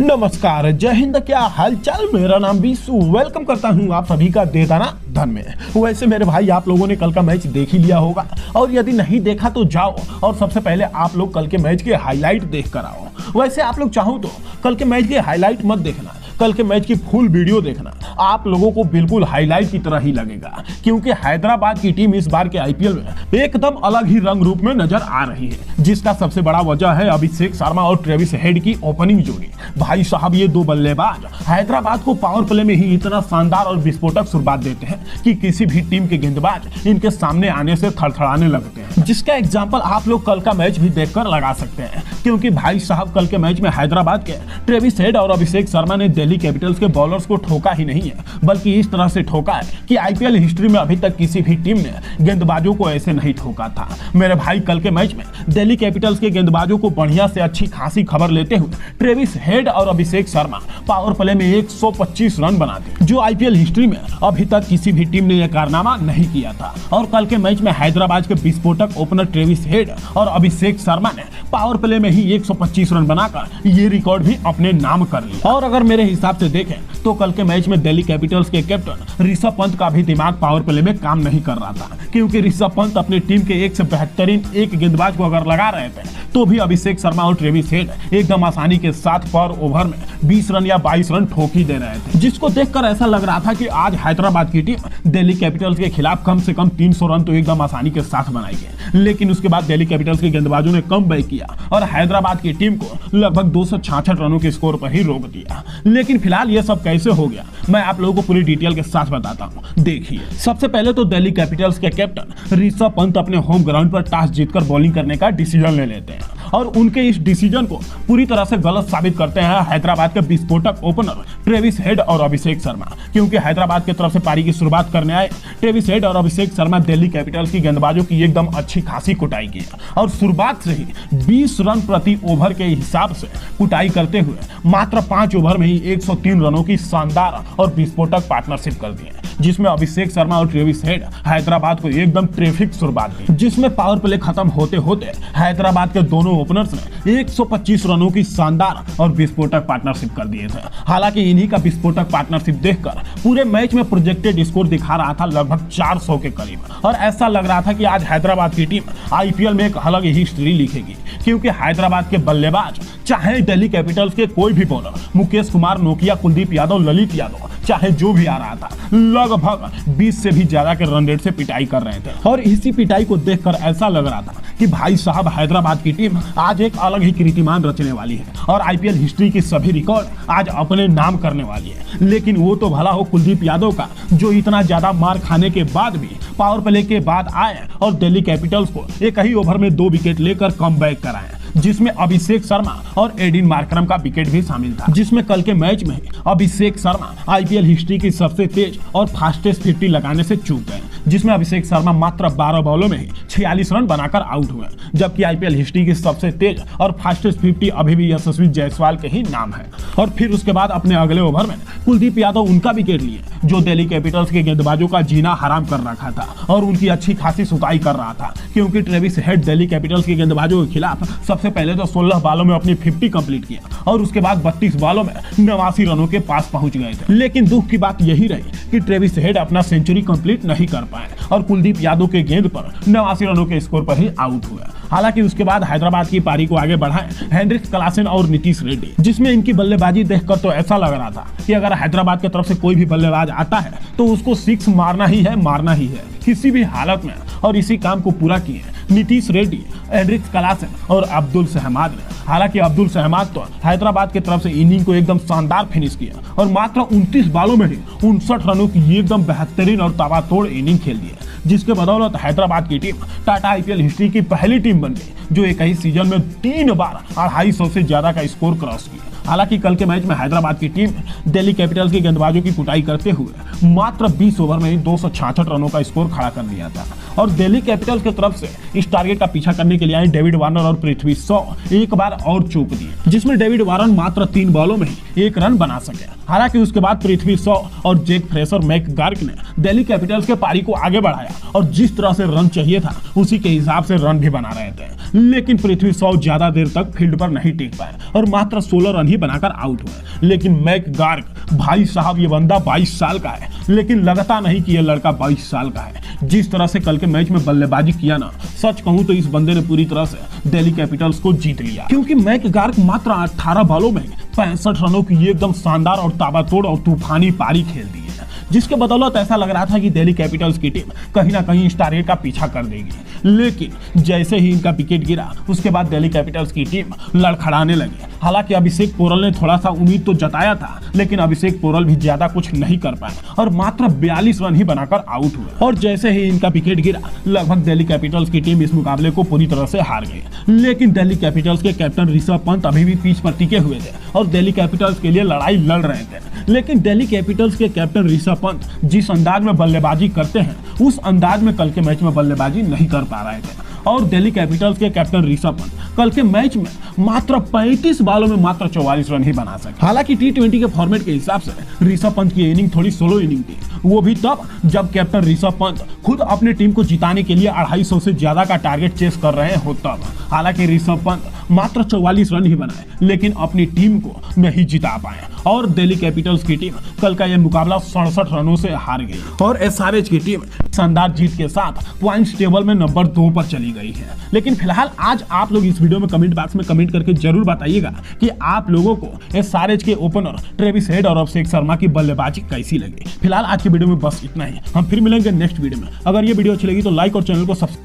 नमस्कार, जय हिंद। क्या हालचाल। मेरा नाम विशु। वेलकम करता हूं आप सभी का देदाना धन में। वैसे मेरे भाई, आप लोगों ने कल का मैच देख ही लिया होगा, और यदि नहीं देखा तो जाओ और सबसे पहले आप लोग कल के मैच के हाईलाइट देख कर आओ। वैसे आप लोग चाहो तो कल के मैच के हाईलाइट मत देखना, कल के मैच की फुल वीडियो देखना। आप लोगों को बिल्कुल हाईलाइट की तरह ही लगेगा, क्योंकि हैदराबाद की टीम इस बार के आईपीएल में एकदम अलग ही रंग रूप में नजर आ रही है, जिसका सबसे बड़ा वजह है अभिषेक शर्मा और ट्रेविस हेड की ओपनिंग जोड़ी। भाई साहब, ये दो बल्लेबाज हैदराबाद को पावर प्ले में ही इतना शानदार और विस्फोटक शुरुआत देते हैं कि किसी भी टीम के गेंदबाज इनके सामने आने से थरथराने लगते हैं, जिसका एग्जाम्पल आप लोग कल का मैच भी देखकर लगा सकते हैं। क्योंकि भाई साहब, कल के मैच में हैदराबाद के ट्रेविस हेड और अभिषेक शर्मा ने दिल्ली कैपिटल्स के बॉलर्स को ठोका ही नहीं है, बल्कि इस तरह से ठोका है कि आईपीएल हिस्ट्री में अभी तक किसी भी टीम ने गेंदबाजों को ऐसे नहीं ठोका था। मेरे भाई, कल के मैच में दिल्ली कैपिटल्स के गेंदबाजों को बढ़िया से अच्छी खासी खबर लेते हुए ट्रेविस हेड और अभिषेक शर्मा पावर प्ले में 125 रन बनाते, जो आईपीएल हिस्ट्री में अभी तक किसी भी टीम ने यह कारनामा नहीं किया था। और कल के मैच में हैदराबाद के विस्फोटक ओपनर ट्रेविस हेड और अभिषेक शर्मा ने पावर प्ले में ही 125 रन बनाकर ये रिकॉर्ड भी अपने नाम कर लिया। और अगर मेरे हिसाब से देखें तो कल के मैच में दिल्ली कैपिटल्स के कैप्टन ऋषभ पंत का भी दिमाग पावर प्ले में काम नहीं कर रहा था, क्योंकि ऋषभ पंत अपनी टीम के एक से बेहतरीन एक गेंदबाज को अगर लगा रहे थे तो भी अभिषेक शर्मा और ट्रेविस हेड एकदम आसानी के साथ पर ओवर में 20 रन या 22 रन ठोक ही दे रहे थे, जिसको देखकर ऐसा लग रहा था कि आज हैदराबाद की टीम दिल्ली कैपिटल्स के खिलाफ कम से कम 300 रन तो एकदम आसानी के साथ बनाएगी। लेकिन उसके बाद दिल्ली कैपिटल्स के गेंदबाजों ने कम बैक किया और हैदराबाद की टीम को लगभग 266 रनों के स्कोर पर ही रोक दिया। लेकिन फिलहाल ये सब कैसे हो गया, मैं आप लोगों को पूरी डिटेल के साथ बताता हूँ। देखिए, सबसे पहले तो दिल्ली कैपिटल्स के कैप्टन ऋषभ पंत अपने होम ग्राउंड पर टॉस जीतकर बॉलिंग करने का डिसीजन ले लेते हैं, और उनके इस डिसीजन को पूरी तरह से गलत साबित करते हैं हैदराबाद के विस्फोटक ओपनर ट्रेविस हेड और अभिषेक शर्मा। क्योंकि हैदराबाद की तरफ से पारी की शुरुआत करने आए ट्रेविस हेड और अभिषेक शर्मा दिल्ली कैपिटल्स की गेंदबाजों की एकदम अच्छी खासी कुटाई की, और शुरुआत से ही 20 रन प्रति ओवर के हिसाब से कुटाई करते हुए मात्र 5 ओवर में ही 103 रनों की शानदार और विस्फोटक पार्टनरशिप कर दी, जिसमें अभिषेक शर्मा और ट्रेविस हेड हैदराबाद को एकदम ट्रैफिक शुरुआत दी, जिसमें पावर प्ले खत्म होते होते हैदराबाद के दोनों ओपनर्स ने 125 रनों की शानदार और विस्फोटक पार्टनरशिप कर दिए थे। हालांकि इन्हीं का विस्फोटक पार्टनरशिप देखकर पूरे मैच में प्रोजेक्टेड स्कोर दिखा रहा था लगभग 400 के करीब, और ऐसा लग रहा था कि आज हैदराबाद की टीम आईपीएल में एक अलग ही हिस्ट्री लिखेगी। क्योंकि हैदराबाद के बल्लेबाज, चाहे दिल्ली कैपिटल्स के कोई भी बॉलर, मुकेश कुमार, नोकिया, कुलदीप यादव, ललित यादव, चाहे जो भी आ रहा था, लगभग 20 से भी ज्यादा के रन रेट से पिटाई कर रहे थे। और इसी पिटाई को देखकर ऐसा लग रहा था कि भाई साहब, हैदराबाद की टीम आज एक अलग ही कीर्तिमान रचने वाली है और आईपीएल हिस्ट्री की सभी रिकॉर्ड आज अपने नाम करने वाली है। लेकिन वो तो भला हो कुलदीप यादव का, जो इतना ज्यादा मार खाने के बाद भी पावर प्ले के बाद आए और दिल्ली कैपिटल्स को एक ही ओवर में 2 विकेट लेकर कम बैक कराए, जिसमें अभिषेक शर्मा और एडिन मार्करम का विकेट भी शामिल था। जिसमें कल के मैच में अभिषेक शर्मा आईपीएल हिस्ट्री की सबसे तेज और फास्टेस्ट 50 लगाने से चूक गए, जिसमें अभिषेक शर्मा मात्र 12 बॉलों में ही 46 रन बनाकर आउट हुए, जबकि आईपीएल हिस्ट्री की सबसे तेज और फास्टेस्ट 50 अभी भी यशस्वी जायसवाल के ही नाम है। और फिर उसके बाद अपने अगले ओवर में कुलदीप यादव उनका विकेट लिए, जो दिल्ली कैपिटल्स के गेंदबाजों का जीना हराम कर रखा था और उनकी अच्छी खासी सुताई कर रहा था। क्योंकि ट्रेविस हेड दिल्ली कैपिटल्स के गेंदबाजों के खिलाफ सबसे पहले तो 16 बॉलों में अपनी 50 कंप्लीट किया, और उसके बाद 32 बॉलों में 89 रनों के पास पहुंच गए थे। लेकिन दुख की बात यही रही कि ट्रेविस हेड अपना सेंचुरी कंप्लीट नहीं कर पाए और कुलदीप यादव के गेंद पर 89 रनों के स्कोर पर ही आउट हुआ। हालांकि उसके बाद हैदराबाद की पारी को आगे बढ़ाए हेनरिक क्लासेन और नीतीश रेड्डी, जिसमें इनकी बल्लेबाजी देखकर तो ऐसा लग रहा था कि अगर हैदराबाद की तरफ से कोई भी बल्लेबाज आता है तो उसको 6 मारना ही है किसी भी हालत में। और इसी काम को पूरा किए नीतीश रेड्डी, हेनरिक क्लासेन और अब्दुल सहमाद ने। हालांकि अब्दुल सहमाद तो हैदराबाद की तरफ से इनिंग को एकदम शानदार फिनिश किया और मात्र 29 बॉलों में ही 59 रनों की एकदम बेहतरीन और ताबड़तोड़ इनिंग खेल दी, जिसके बदौलत हैदराबाद की टीम टाटा आईपीएल हिस्ट्री की पहली टीम बन गई जो एक ही सीजन में 3 बार 250 से ज्यादा का स्कोर क्रॉस किया। हालांकि कल के मैच में हैदराबाद की टीम दिल्ली कैपिटल्स के गेंदबाजों की कुटाई करते हुए मात्र 20 ओवर में ही 266 रनों का स्कोर खड़ा कर दिया था, और दिल्ली कैपिटल्स की तरफ से इस टारगेट का पीछा करने के लिए आए डेविड वार्नर और पृथ्वी शॉ एक बार और चूक दिए, जिसमें डेविड वार्नर मात्र 3 बॉलों में ही 1 रन बना सके। हालांकि उसके बाद पृथ्वी शॉ और जैक फ्रेशर मैकगार्क ने दिल्ली कैपिटल्स के पारी को आगे बढ़ाया और जिस तरह से रन चाहिए था उसी के हिसाब से रन भी बना रहे थे, लेकिन पृथ्वी शॉ ज्यादा देर तक फील्ड पर नहीं टिक पाए और मात्र 16 रन ही बनाकर आउट हुए। लेकिन मैकगार्क भाई साहब, ये बंदा 22 साल का है, लेकिन लगता नहीं कि ये लड़का 22 साल का है। जिस तरह से कल के मैच में बल्लेबाजी किया ना, सच कहूं तो इस बंदे ने पूरी तरह से दिल्ली कैपिटल्स को जीत लिया, क्योंकि मैकगार्क मात्र 18 बॉलों में 65 रनों की एकदम शानदार और ताबड़तोड़ और तूफानी पारी खेल दी है, जिसके बदौलत ऐसा लग रहा था कि दिल्ली कैपिटल्स की टीम कहीं ना कहीं इस टारगेट का पीछा कर देगी। लेकिन जैसे ही इनका विकेट गिरा उसके बाद दिल्ली कैपिटल्स की टीम लड़खड़ाने लगी। हालांकि अभिषेक पोरल ने थोड़ा सा उम्मीद तो जताया था, लेकिन अभिषेक पोरल भी ज्यादा कुछ नहीं कर पाए और मात्र 42 रन ही बनाकर आउट हुए। और जैसे ही इनका विकेट गिरा लगभग दिल्ली कैपिटल्स की टीम इस मुकाबले को पूरी तरह से हार गई। लेकिन दिल्ली कैपिटल्स के कैप्टन ऋषभ पंत अभी भी पिच पर टिके हुए थे और दिल्ली कैपिटल्स के लिए लड़ाई लड़ रहे थे। लेकिन दिल्ली कैपिटल्स के कैप्टन ऋषभ पंत जिस अंदाज में बल्लेबाजी करते हैं उस अंदाज में कल के मैच में बल्लेबाजी नहीं कर पा रहे थे और दिल्ली कैपिटल्स के कैप्टन ऋषभ पंत कल के मैच में मात्र 35 बॉलों में मात्र 44 रन ही बना सके। हालांकि T20 के फॉर्मेट के हिसाब से ऋषभ पंत की इनिंग थोड़ी सोलो इनिंग थी, वो भी तब जब कैप्टन ऋषभ पंत खुद अपनी टीम को जिताने के लिए 250 से ज्यादा का टारगेट चेस कर रहे हो तब। हालांकि ऋषभ पंत मात्र 44 रन ही बनाए, लेकिन अपनी टीम को नहीं जिता पाए और दिल्ली कैपिटल्स की टीम कल का यह मुकाबला 67 रनों से हार गई और एसआरएच की टीम शानदार जीत के साथ पॉइंट्स टेबल में नंबर 2 पर चली गई है। लेकिन फिलहाल आज आप लोग इस वीडियो में कमेंट बॉक्स में कमेंट करके जरूर बताइएगा कि आप लोगों को एसआरएच के ओपनर ट्रेविस हेड और अभिषेक शर्मा की बल्लेबाजी कैसी लगी। फिलहाल आज की वीडियो में बस इतना ही, हम फिर मिलेंगे नेक्स्ट वीडियो में। अगर ये वीडियो अच्छी लगी तो लाइक और चैनल को सब्सक्राइब